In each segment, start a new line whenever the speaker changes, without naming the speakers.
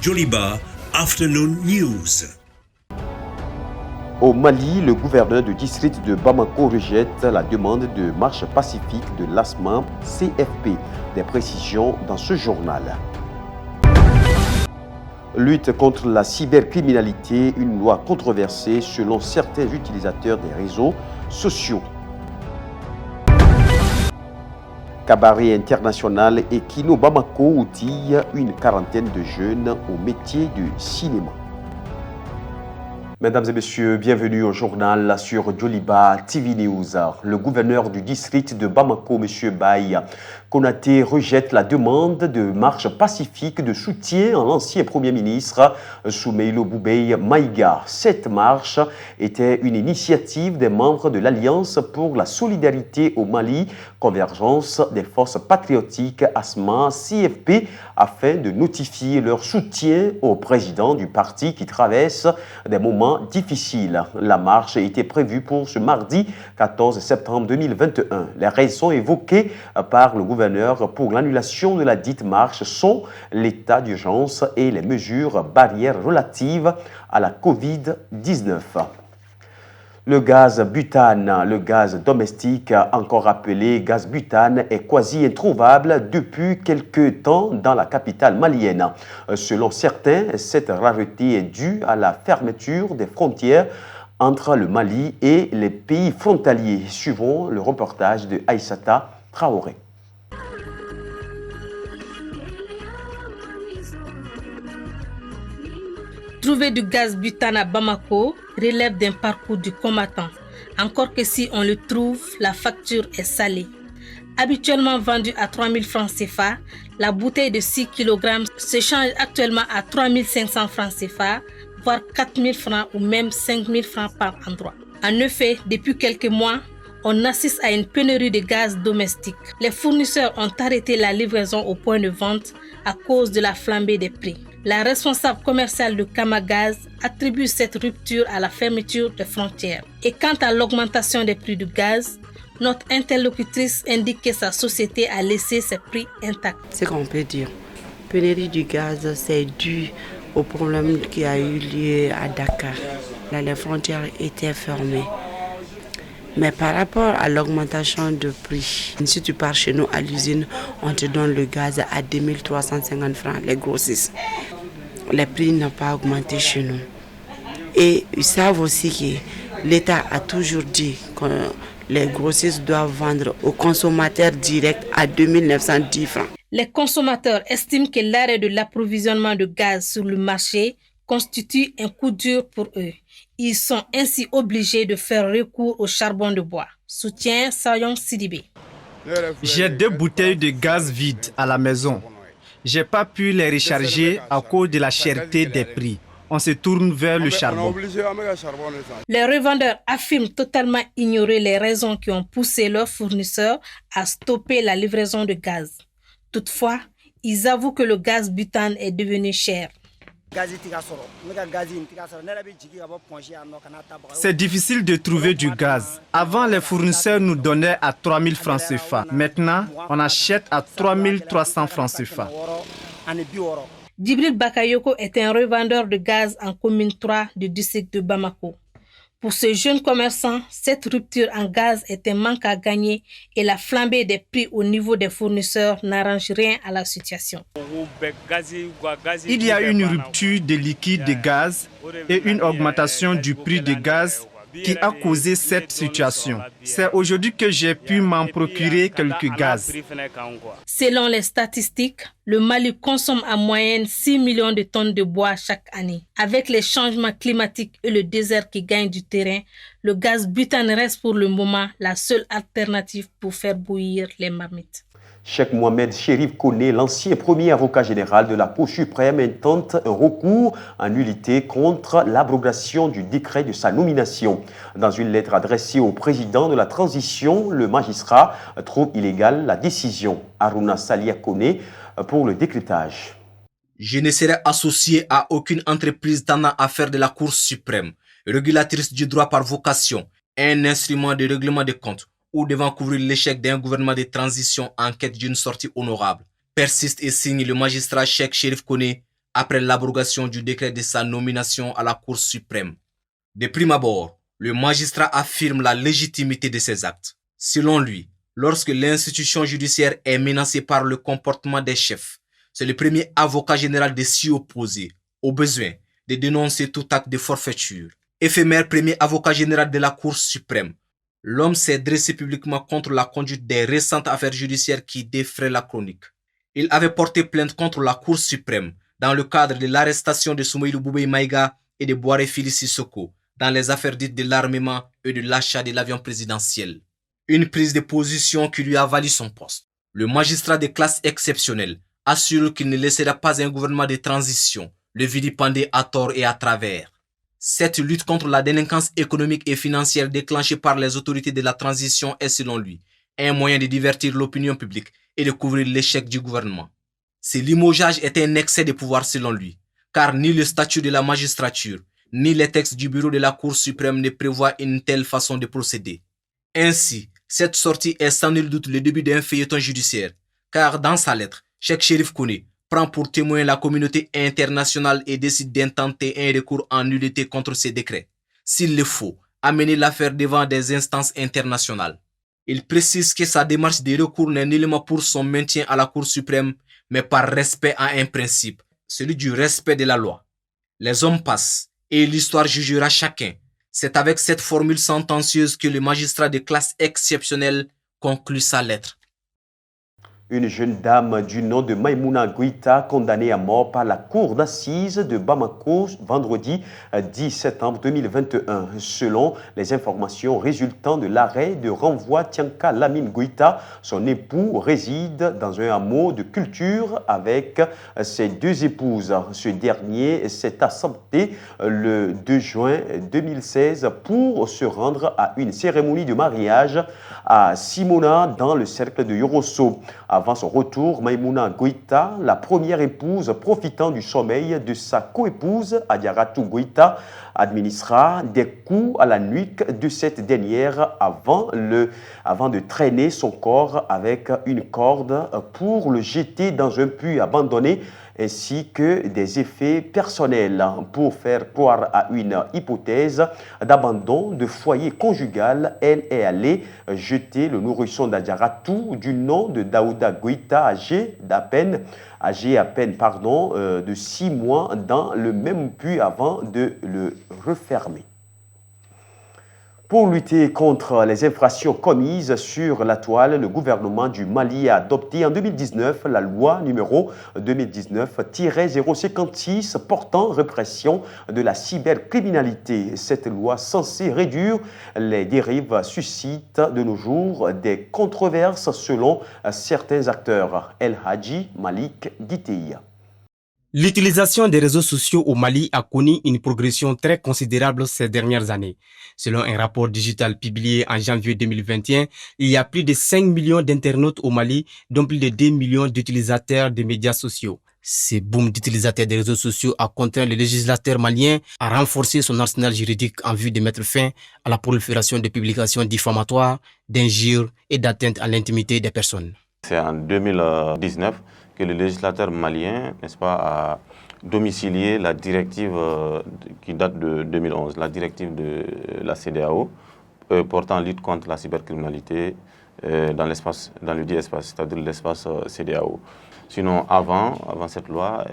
Joliba Afternoon News.
Au Mali, le gouverneur du district de Bamako rejette la demande de marche pacifique de l'ASMA CFP. Des précisions dans ce journal. Lutte contre la cybercriminalité, une loi controversée selon certains utilisateurs des réseaux sociaux. Cabaret international et Kino Bamako outille une quarantaine de jeunes au métier du cinéma. Mesdames et messieurs, bienvenue au journal sur Joliba TV News. Le gouverneur du district de Bamako, M. Baye Konaté, rejette la demande de marche pacifique de soutien à l'ancien Premier ministre Soumeïlo Boubeye Maïga. Cette marche était une initiative des membres de l'Alliance pour la solidarité au Mali, convergence des forces patriotiques ASMA CFP, afin de notifier leur soutien au président du parti qui traverse des moments difficiles. La marche était prévue pour ce mardi 14 septembre 2021. Les raisons évoquées par le gouverneur pour l'annulation de la dite marche sont l'état d'urgence et les mesures barrières relatives à la COVID-19. Le gaz butane, le gaz domestique, encore appelé gaz butane, est quasi introuvable depuis quelques temps dans la capitale malienne. Selon certains, cette rareté est due à la fermeture des frontières entre le Mali et les pays frontaliers. Suivons le reportage de Aïssata Traoré.
Trouver du gaz butane à Bamako relève d'un parcours du combattant. Encore que si on le trouve, la facture est salée. Habituellement vendue à 3 000 francs CFA, la bouteille de 6 kg se change actuellement à 3 500 francs CFA, voire 4 000 francs ou même 5 000 francs par endroit. En effet, depuis quelques mois, on assiste à une pénurie de gaz domestique. Les fournisseurs ont arrêté la livraison au point de vente à cause de la flambée des prix. La responsable commerciale de Kamagaz attribue cette rupture à la fermeture des frontières. Et quant à l'augmentation des prix du gaz, notre interlocutrice indique que sa société a laissé ses prix intacts.
C'est qu'on peut dire. Pénurie du gaz, c'est dû au problème qui a eu lieu à Dakar. Là, les frontières étaient fermées. Mais par rapport à l'augmentation de prix, si tu pars chez nous à l'usine, on te donne le gaz à 2350 francs, les grossistes. Les prix n'ont pas augmenté chez nous. Et ils savent aussi que l'État a toujours dit que les grossistes doivent vendre aux consommateurs directs à 2910 francs.
Les consommateurs estiment que l'arrêt de l'approvisionnement de gaz sur le marché constitue un coup dur pour eux. Ils sont ainsi obligés de faire recours au charbon de bois. Soutien Sayon Sidibé.
J'ai 2 bouteilles de gaz vides à la maison. Je n'ai pas pu les recharger à cause de la cherté des prix. On se tourne vers le charbon.
Les revendeurs affirment totalement ignorer les raisons qui ont poussé leurs fournisseurs à stopper la livraison de gaz. Toutefois, ils avouent que le gaz butane est devenu cher.
C'est difficile de trouver du gaz. Avant, les fournisseurs nous donnaient à 3 000 francs CFA. Maintenant, on achète à 3 300 francs CFA.
Djibril Bakayoko est un revendeur de gaz en commune 3 du district de Bamako. Pour ce jeune commerçant, cette rupture en gaz est un manque à gagner et la flambée des prix au niveau des fournisseurs n'arrange rien à la situation.
Il y a une rupture de liquide de gaz et une augmentation du prix du gaz qui a causé cette situation. C'est aujourd'hui que j'ai pu m'en procurer quelques gaz.
Selon les statistiques, le Mali consomme en moyenne 6 millions de tonnes de bois chaque année. Avec les changements climatiques et le désert qui gagne du terrain, le gaz butane reste pour le moment la seule alternative pour faire bouillir les marmites.
Cheikh Mohamed Chérif Koné, l'ancien premier avocat général de la Cour suprême, intente un recours en nullité contre l'abrogation du décret de sa nomination. Dans une lettre adressée au président de la transition, le magistrat trouve illégale la décision. Aruna Salia Koné pour le décryptage.
Je ne serai associé à aucune entreprise tendant à faire de la Cour suprême, régulatrice du droit par vocation, un instrument de règlement des comptes, ou devant couvrir l'échec d'un gouvernement de transition en quête d'une sortie honorable. Persiste et signe le magistrat Cheikh Chérif Koné, après l'abrogation du décret de sa nomination à la Cour suprême. De prime abord, le magistrat affirme la légitimité de ses actes. Selon lui, lorsque l'institution judiciaire est menacée par le comportement des chefs, c'est le premier avocat général de s'y opposer, au besoin de dénoncer tout acte de forfaiture. Éphémère premier avocat général de la Cour suprême, l'homme s'est dressé publiquement contre la conduite des récentes affaires judiciaires qui défraient la chronique. Il avait porté plainte contre la Cour suprême dans le cadre de l'arrestation de Soumaïlou Boubèye Maïga et de Boiré Félix Sissoko dans les affaires dites de l'armement et de l'achat de l'avion présidentiel. Une prise de position qui lui a valu son poste. Le magistrat de classe exceptionnelle assure qu'il ne laissera pas un gouvernement de transition le vilipender à tort et à travers. Cette lutte contre la délinquance économique et financière déclenchée par les autorités de la transition est selon lui un moyen de divertir l'opinion publique et de couvrir l'échec du gouvernement. Ce limogeage est un excès de pouvoir selon lui, car ni le statut de la magistrature, ni les textes du bureau de la Cour suprême ne prévoient une telle façon de procéder. Ainsi, cette sortie est sans nul doute le début d'un feuilleton judiciaire, car dans sa lettre, Cheikh Chérif Kouné prend pour témoin la communauté internationale et décide d'intenter un recours en nullité contre ces décrets. S'il le faut, amener l'affaire devant des instances internationales. Il précise que sa démarche de recours n'est nullement pour son maintien à la Cour suprême, mais par respect à un principe, celui du respect de la loi. Les hommes passent, et l'histoire jugera chacun. C'est avec cette formule sentencieuse que le magistrat de classe exceptionnelle conclut sa lettre.
Une jeune dame du nom de Maïmouna Goïta, condamnée à mort par la cour d'assises de Bamako vendredi 10 septembre 2021. Selon les informations résultant de l'arrêt de renvoi, Tianka Lamine Goïta, son époux, réside dans un hameau de culture avec ses deux épouses. Ce dernier s'est absenté le 2 juin 2016 pour se rendre à une cérémonie de mariage à Simona dans le cercle de Yorosso. Avant son retour, Maïmouna Goïta, la première épouse profitant du sommeil de sa coépouse Adiaratou Goïta, administra des coups à la nuque de cette dernière avant de traîner son corps avec une corde pour le jeter dans un puits abandonné, ainsi que des effets personnels pour faire croire à une hypothèse d'abandon de foyer conjugal. Elle est allée jeter le nourrisson d'Adiaratou du nom de Daouda Goïta, âgé à peine de 6 mois, dans le même puits avant de le refermer. Pour lutter contre les infractions commises sur la toile, le gouvernement du Mali a adopté en 2019 la loi numéro 2019-056 portant répression de la cybercriminalité. Cette loi censée réduire les dérives suscite de nos jours des controverses selon certains acteurs. El Hadji Malik Guitei.
L'utilisation des réseaux sociaux au Mali a connu une progression très considérable ces dernières années. Selon un rapport digital publié en janvier 2021, il y a plus de 5 millions d'internautes au Mali, dont plus de 2 millions d'utilisateurs des médias sociaux. Ce boom d'utilisateurs des réseaux sociaux a contraint le législateur malien à renforcer son arsenal juridique en vue de mettre fin à la prolifération de publications diffamatoires, d'injures et d'atteintes à l'intimité des personnes.
C'est en 2019 que le législateur malien, n'est-ce pas, a domicilié la directive qui date de 2011, la directive de la CEDEAO portant lutte contre la cybercriminalité dans le dit espace, c'est-à-dire l'espace CEDEAO. Sinon, avant cette loi,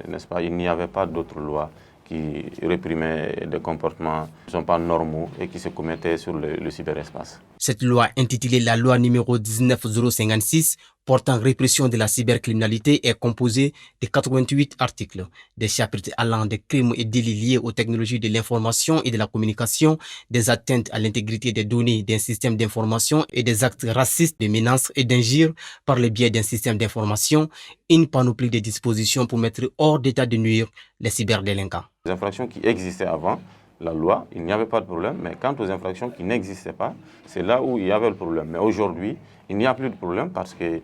n'est-ce pas, il n'y avait pas d'autre loi qui réprimaient des comportements qui ne sont pas normaux et qui se commettaient sur le cyberespace.
Cette loi, intitulée la loi numéro 19056 portant répression de la cybercriminalité, est composée de 88 articles, des chapitres allant des crimes et délits liés aux technologies de l'information et de la communication, des atteintes à l'intégrité des données d'un système d'information et des actes racistes, de menaces et d'injures par le biais d'un système d'information, une panoplie de dispositions pour mettre hors d'état de nuire les cyberdélinquants.
Les infractions qui existaient avant la loi, il n'y avait pas de problème, mais quant aux infractions qui n'existaient pas, c'est là où il y avait le problème. Mais aujourd'hui, il n'y a plus de problème parce que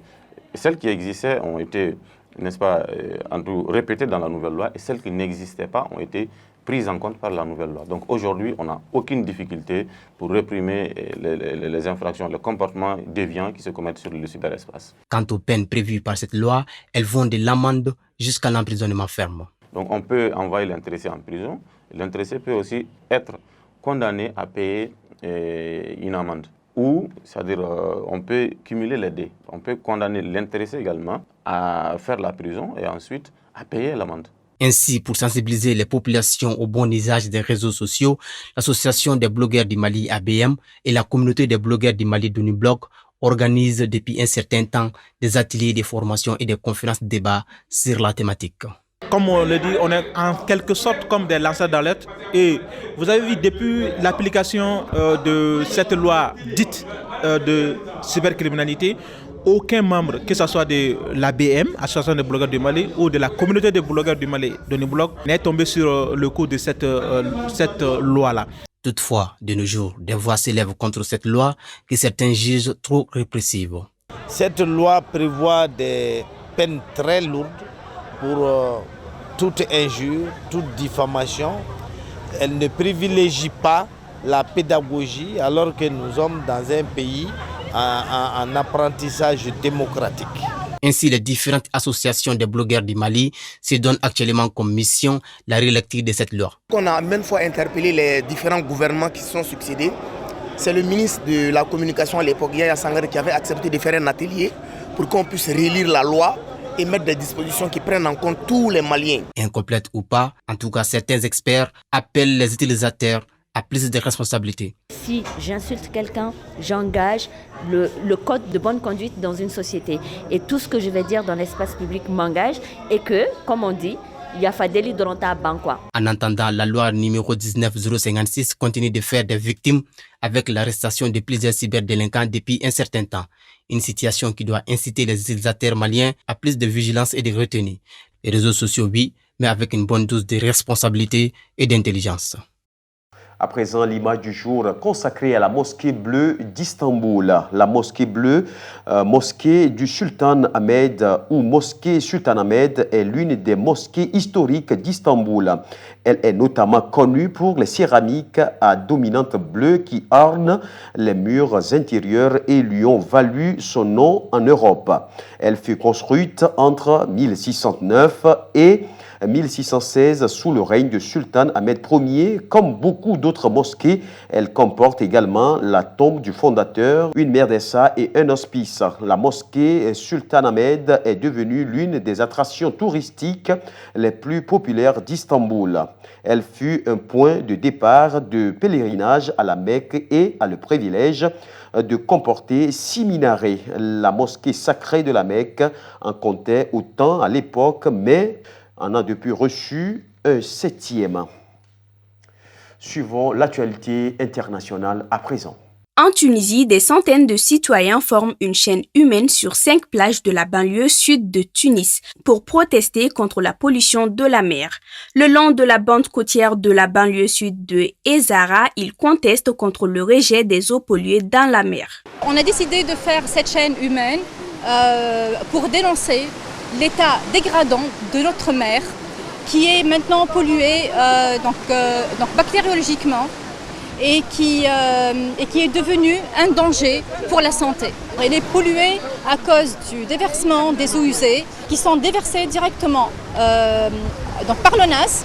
celles qui existaient ont été, n'est-ce pas, en tout répétées dans la nouvelle loi, et celles qui n'existaient pas ont été prises en compte par la nouvelle loi. Donc aujourd'hui, on n'a aucune difficulté pour réprimer les infractions, les comportements déviants qui se commettent sur le cyberespace.
Quant aux peines prévues par cette loi, elles vont de l'amende jusqu'à l'emprisonnement ferme.
Donc on peut envoyer l'intéressé en prison. L'intéressé peut aussi être condamné à payer une amende. Ou, c'est-à-dire, on peut cumuler les deux. On peut condamner l'intéressé également à faire la prison et ensuite à payer l'amende.
Ainsi, pour sensibiliser les populations au bon usage des réseaux sociaux, l'Association des blogueurs du Mali ABM et la communauté des blogueurs du Mali d'Uniblog organisent depuis un certain temps des ateliers de formation et des conférences de débat sur la thématique.
Comme on le dit, on est en quelque sorte comme des lanceurs d'alerte. Et vous avez vu, depuis l'application de cette loi dite de cybercriminalité, aucun membre, que ce soit de l'ABM, Association des blogueurs du Mali, ou de la communauté des blogueurs du Mali, d'Uniblog, n'est tombé sur le coup de cette loi-là.
Toutefois, de nos jours, des voix s'élèvent contre cette loi que certains jugent trop répressive.
Cette loi prévoit des peines très lourdes pour toute injure, toute diffamation. Elle ne privilégie pas la pédagogie alors que nous sommes dans un pays en apprentissage démocratique.
Ainsi, les différentes associations des blogueurs du Mali se donnent actuellement comme mission la relecture de cette loi.
On a même fois interpellé les différents gouvernements qui se sont succédés. C'est le ministre de la communication à l'époque, Yaya Sangaré, qui avait accepté de faire un atelier pour qu'on puisse relire la loi et mettre des dispositions qui prennent en compte tous les Maliens.
Incomplète ou pas, en tout cas, certains experts appellent les utilisateurs à plus de responsabilités.
Si j'insulte quelqu'un, j'engage le code de bonne conduite dans une société. Et tout ce que je vais dire dans l'espace public m'engage et que, comme on dit, il y a fait délit de renta à Bankwa.
En attendant, la loi numéro 19056 continue de faire des victimes avec l'arrestation de plusieurs cyberdélinquants depuis un certain temps. Une situation qui doit inciter les utilisateurs maliens à plus de vigilance et de retenue. Les réseaux sociaux, oui, mais avec une bonne dose de responsabilité et d'intelligence.
À présent, l'image du jour consacrée à la mosquée bleue d'Istanbul. La mosquée bleue, mosquée du Sultan Ahmed ou mosquée Sultan Ahmed est l'une des mosquées historiques d'Istanbul. Elle est notamment connue pour les céramiques à dominante bleue qui ornent les murs intérieurs et lui ont valu son nom en Europe. Elle fut construite entre 1609 et 1616 sous le règne de Sultan Ahmed Ier. Comme beaucoup d'autres mosquées, elle comporte également la tombe du fondateur, une médersa et un hospice. La mosquée Sultan Ahmed est devenue l'une des attractions touristiques les plus populaires d'Istanbul. Elle fut un point de départ de pèlerinage à la Mecque et a le privilège de comporter 6 minarets. La mosquée sacrée de la Mecque en comptait autant à l'époque, mais en a depuis reçu un 7e. Suivons l'actualité internationale à présent.
En Tunisie, des centaines de citoyens forment une chaîne humaine sur 5 plages de la banlieue sud de Tunis pour protester contre la pollution de la mer. Le long de la bande côtière de la banlieue sud de Ezara, ils contestent contre le rejet des eaux polluées dans la mer.
On a décidé de faire cette chaîne humaine pour dénoncer l'état dégradant de notre mer qui est maintenant polluée bactériologiquement et qui est devenue un danger pour la santé. Elle est polluée à cause du déversement des eaux usées qui sont déversées directement par l'ONAS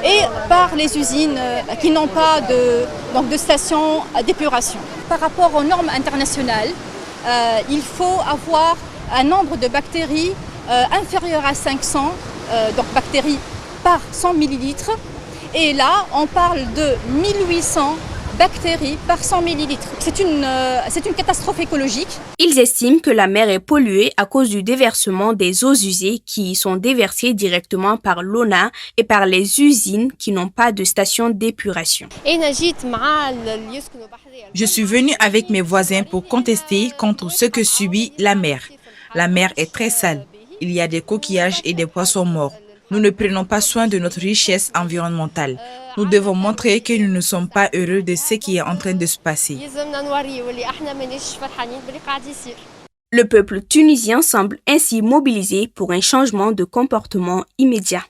et par les usines qui n'ont pas de station d'épuration. Par rapport aux normes internationales, il faut avoir un nombre de bactéries inférieur à 500 bactéries par 100 millilitres. Et là, on parle de 1800 bactéries par 100 millilitres. C'est une catastrophe écologique.
Ils estiment que la mer est polluée à cause du déversement des eaux usées qui sont déversées directement par l'ONA et par les usines qui n'ont pas de station d'épuration.
Je suis venue avec mes voisins pour contester contre ce que subit la mer. La mer est très sale. Il y a des coquillages et des poissons morts. Nous ne prenons pas soin de notre richesse environnementale. Nous devons montrer que nous ne sommes pas heureux de ce qui est en train de se passer.
Le peuple tunisien semble ainsi mobilisé pour un changement de comportement immédiat.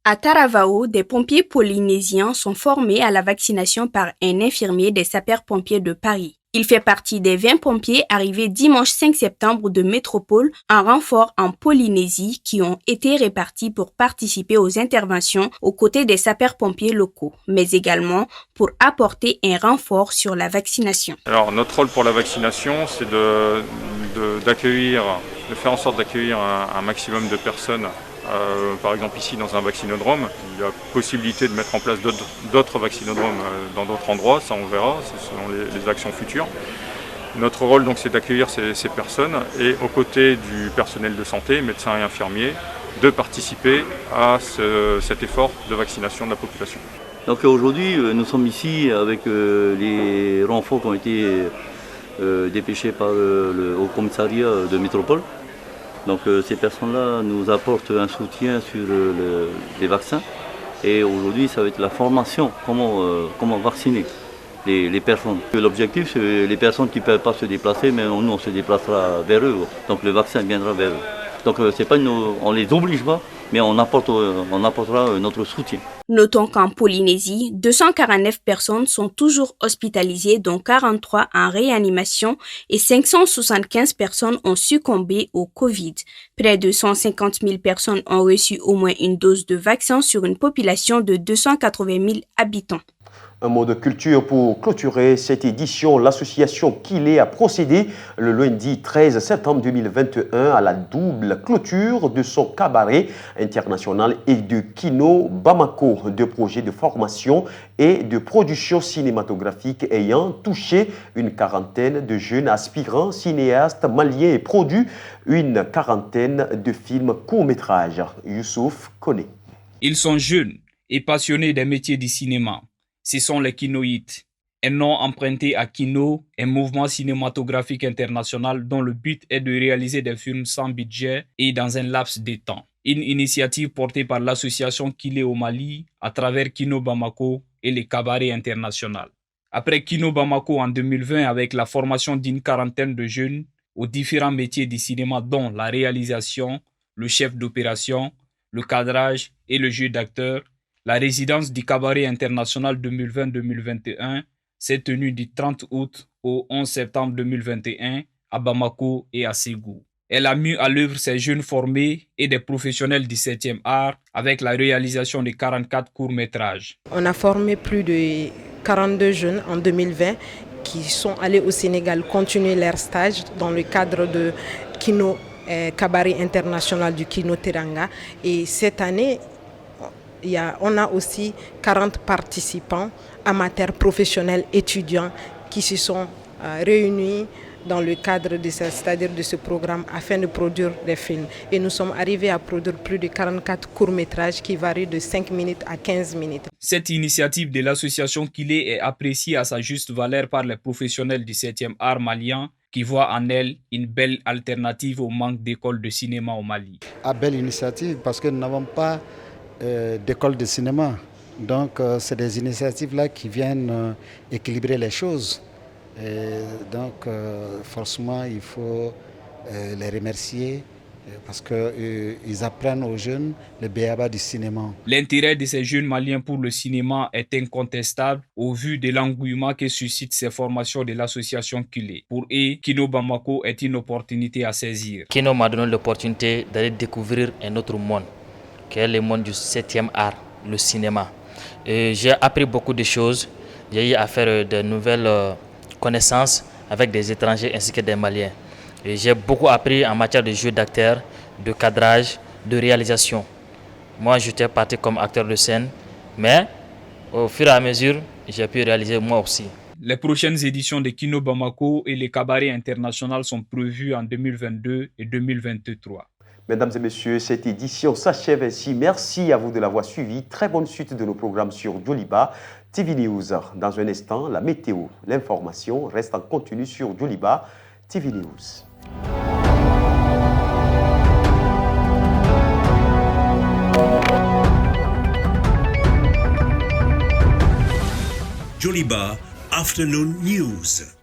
À Taravao, des pompiers polynésiens sont formés à la vaccination par un infirmier des sapeurs-pompiers de Paris. Il fait partie des 20 pompiers arrivés dimanche 5 septembre de métropole en renfort en Polynésie qui ont été répartis pour participer aux interventions aux côtés des sapeurs-pompiers locaux, mais également pour apporter un renfort sur la vaccination.
Alors notre rôle pour la vaccination, c'est de faire en sorte d'accueillir un maximum de personnes. Par exemple ici dans un vaccinodrome, il y a possibilité de mettre en place d'autres vaccinodromes dans d'autres endroits, ça on verra, c'est selon les actions futures. Notre rôle donc c'est d'accueillir ces personnes et aux côtés du personnel de santé, médecins et infirmiers, de participer à cet effort de vaccination de la population.
Donc aujourd'hui nous sommes ici avec les renforts qui ont été dépêchés au commissariat de métropole. Donc ces personnes-là nous apportent un soutien sur les vaccins et aujourd'hui ça va être la formation, comment vacciner les personnes. L'objectif c'est les personnes qui ne peuvent pas se déplacer, mais nous on se déplacera vers eux, donc le vaccin viendra vers eux. Donc c'est pas on les oblige pas, mais on apportera notre soutien.
Notons qu'en Polynésie, 249 personnes sont toujours hospitalisées, dont 43 en réanimation et 575 personnes ont succombé au Covid. Près de 150 000 personnes ont reçu au moins une dose de vaccin sur une population de 280 000 habitants.
Un mot de culture pour clôturer cette édition. L'association Kilé a procédé le lundi 13 septembre 2021 à la double clôture de son cabaret international et de Kino Bamako, deux projets de formation et de production cinématographique ayant touché une quarantaine de jeunes aspirants cinéastes maliens et produit une quarantaine de films courts-métrages. Youssouf connaît.
Ils sont jeunes et passionnés des métiers du cinéma. Ce sont les Kinoïtes, un nom emprunté à Kino, un mouvement cinématographique international dont le but est de réaliser des films sans budget et dans un laps de temps. Une initiative portée par l'association Kilé au Mali à travers Kino Bamako et les cabarets internationaux. Après Kino Bamako en 2020 avec la formation d'une quarantaine de jeunes aux différents métiers du cinéma dont la réalisation, le chef d'opération, le cadrage et le jeu d'acteur, la résidence du cabaret international 2020-2021 s'est tenue du 30 août au 11 septembre 2021 à Bamako et à Ségou. Elle a mis à l'œuvre ses jeunes formés et des professionnels du 7e art avec la réalisation de 44 courts-métrages.
On a formé plus de 42 jeunes en 2020 qui sont allés au Sénégal continuer leur stage dans le cadre de Kino Cabaret international du Kino Teranga. Et cette année, on a aussi 40 participants, amateurs, professionnels, étudiants qui se sont réunis dans le cadre de c'est-à-dire de ce programme afin de produire des films. Et nous sommes arrivés à produire plus de 44 courts-métrages qui varient de 5 minutes à 15 minutes.
Cette initiative de l'association Kilé est appréciée à sa juste valeur par les professionnels du 7e art malien qui voient en elle une belle alternative au manque d'écoles de cinéma au Mali.
Une belle initiative parce que nous n'avons pas d'école de cinéma. Donc c'est des initiatives là qui viennent équilibrer les choses. Et donc forcément il faut les remercier parce qu'ils apprennent aux jeunes le béaba du cinéma.
L'intérêt de ces jeunes maliens pour le cinéma est incontestable au vu de l'engouement que suscitent ces formations de l'association Kilé. Pour eux, Kino Bamako est une opportunité à saisir.
Kino m'a donné l'opportunité d'aller découvrir un autre monde, qui est le monde du 7e art, le cinéma. Et j'ai appris beaucoup de choses. J'ai eu à faire de nouvelles connaissances avec des étrangers ainsi que des Maliens. Et j'ai beaucoup appris en matière de jeu d'acteur, de cadrage, de réalisation. Moi, j'étais parti comme acteur de scène, mais au fur et à mesure, j'ai pu réaliser moi aussi.
Les prochaines éditions de Kino Bamako et les cabarets internationaux sont prévues en 2022 et 2023.
Mesdames et messieurs, cette édition s'achève ainsi. Merci à vous de l'avoir suivi. Très bonne suite de nos programmes sur Joliba TV News. Dans un instant, la météo, l'information reste en continu sur Joliba TV News.
Joliba Afternoon News.